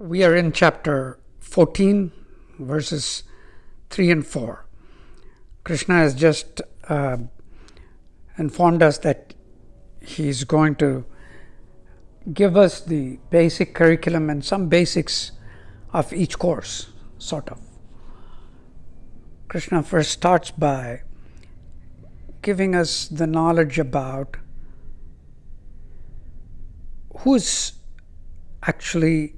We are in chapter 14, verses 3 and 4. Krishna has just informed us that he's going to give us the basic curriculum and some basics of each course, sort of. Krishna first starts by giving us the knowledge about who's actually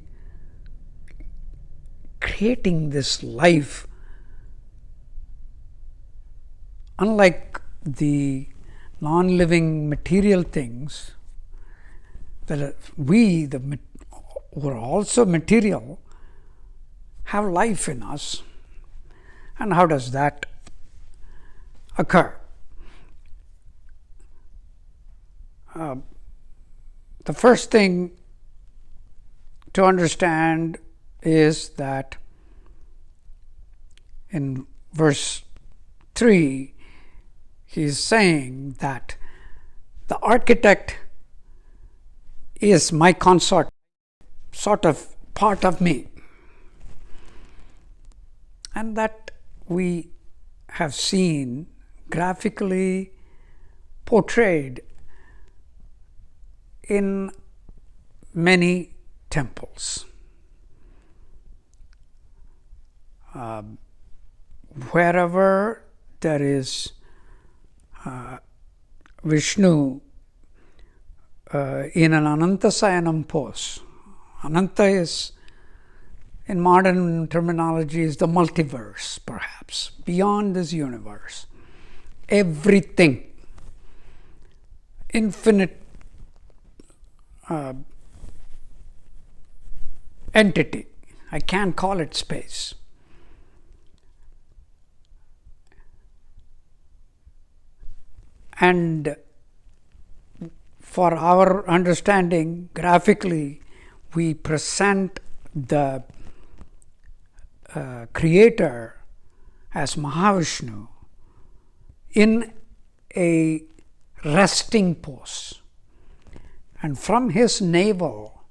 creating this life. Unlike the non-living material things, that we, who are also material, have life in us. And how does that occur? The first thing to understand is that in verse 3, he is saying that the architect is my consort, sort of part of me. And that we have seen graphically portrayed in many temples. Wherever there is Vishnu in an Ananta Sayanam pose. Ananta is, in modern terminology, is the multiverse, perhaps, beyond this universe. Everything, infinite entity. I can't call it space. And for our understanding, graphically, we present the Creator as Mahavishnu in a resting pose. And from his navel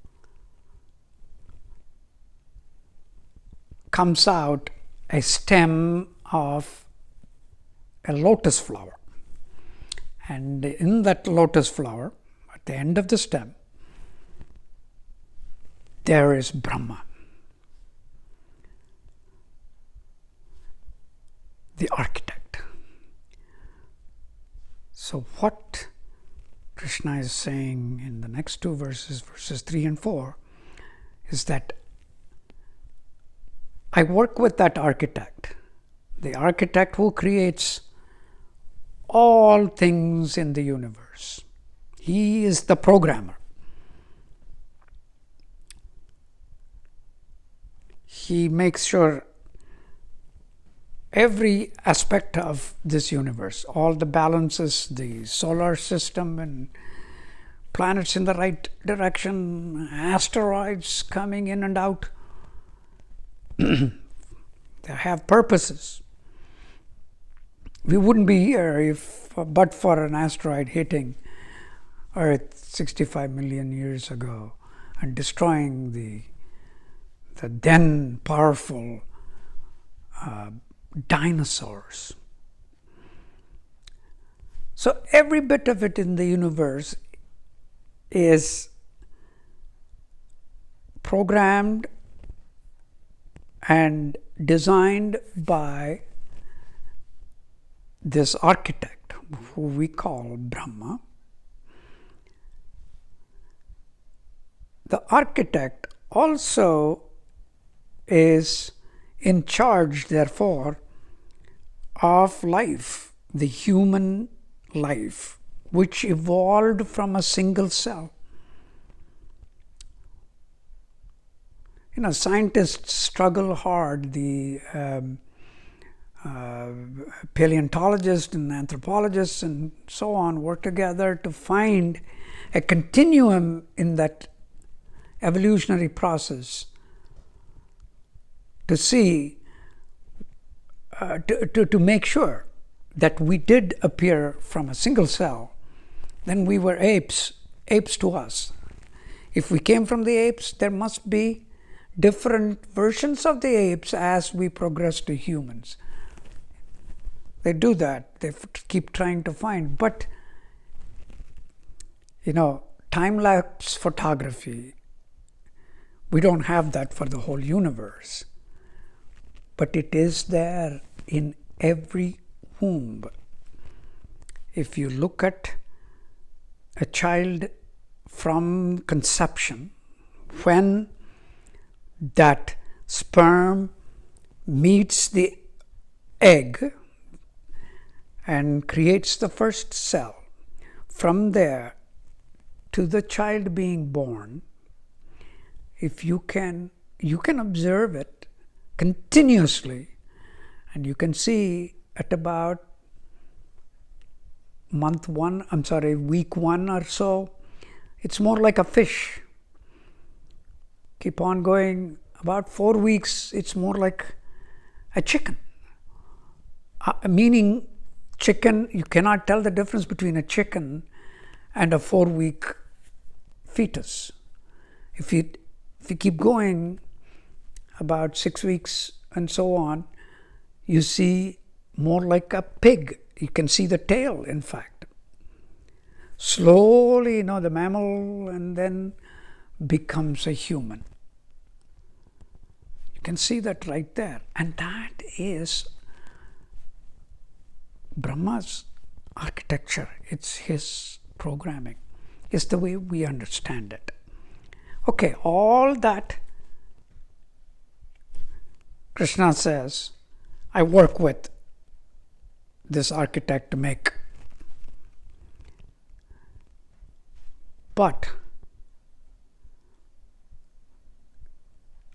comes out a stem of a lotus flower. And in that lotus flower, at the end of the stem, there is Brahma, the architect. So what Krishna is saying in the next two verses, verses 3 and 4, is that I work with that architect, the architect who creates all things in the universe. He is the programmer. He makes sure every aspect of this universe, all the balances, the solar system and planets in the right direction, asteroids coming in and out, they have purposes. We wouldn't be here but for an asteroid hitting Earth 65 million years ago and destroying the then powerful dinosaurs. So every bit of it in the universe is programmed and designed by this architect, who we call Brahma. The architect also is in charge, therefore, of life, the human life, which evolved from a single cell. Scientists struggle hard. The paleontologists and anthropologists and so on work together to find a continuum in that evolutionary process, to see, to make sure that we did appear from a single cell. Then we were apes to us. If we came from the apes, there must be different versions of the apes as we progress to humans. They do that. They keep trying to find. But, time-lapse photography, we don't have that for the whole universe. But it is there in every womb. If you look at a child from conception, when that sperm meets the egg and creates the first cell, from there to the child being born, if you can observe it continuously, and you can see at about week 1 or so, it's more like a fish. Keep on going, about 4 weeks, it's more like a chicken. Meaning, chicken, you cannot tell the difference between a chicken and a 4-week fetus. If you keep going about 6 weeks and so on, you see more like a pig. You can see the tail, in fact. Slowly, the mammal, and then becomes a human. You can see that right there. And that is Brahma's architecture. It's his programming. It's the way we understand it. Okay, all that Krishna says, I work with this architect to make. But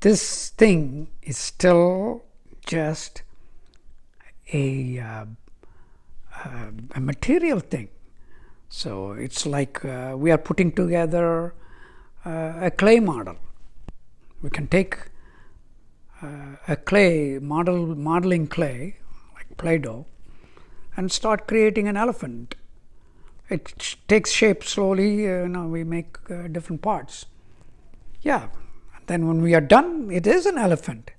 this thing is still just a material thing. So it's like we are putting together a clay model. We can take a clay modeling clay, like Play-Doh, and start creating an elephant. It takes shape slowly. We make different parts. Yeah. And then when we are done, it is an elephant,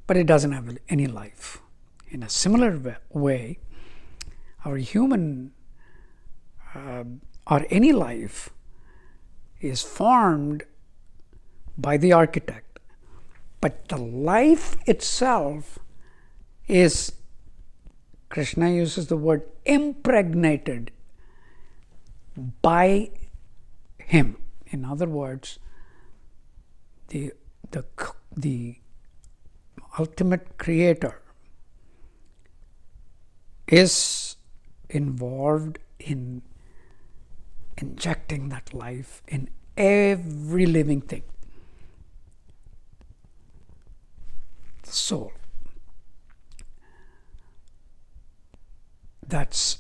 but it doesn't have any life. In a similar way, our human or any life is formed by the architect, but the life itself is, Krishna uses the word impregnated by him. In other words, the ultimate creator is involved in injecting that life in every living thing. The soul. That's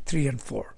3 and 4.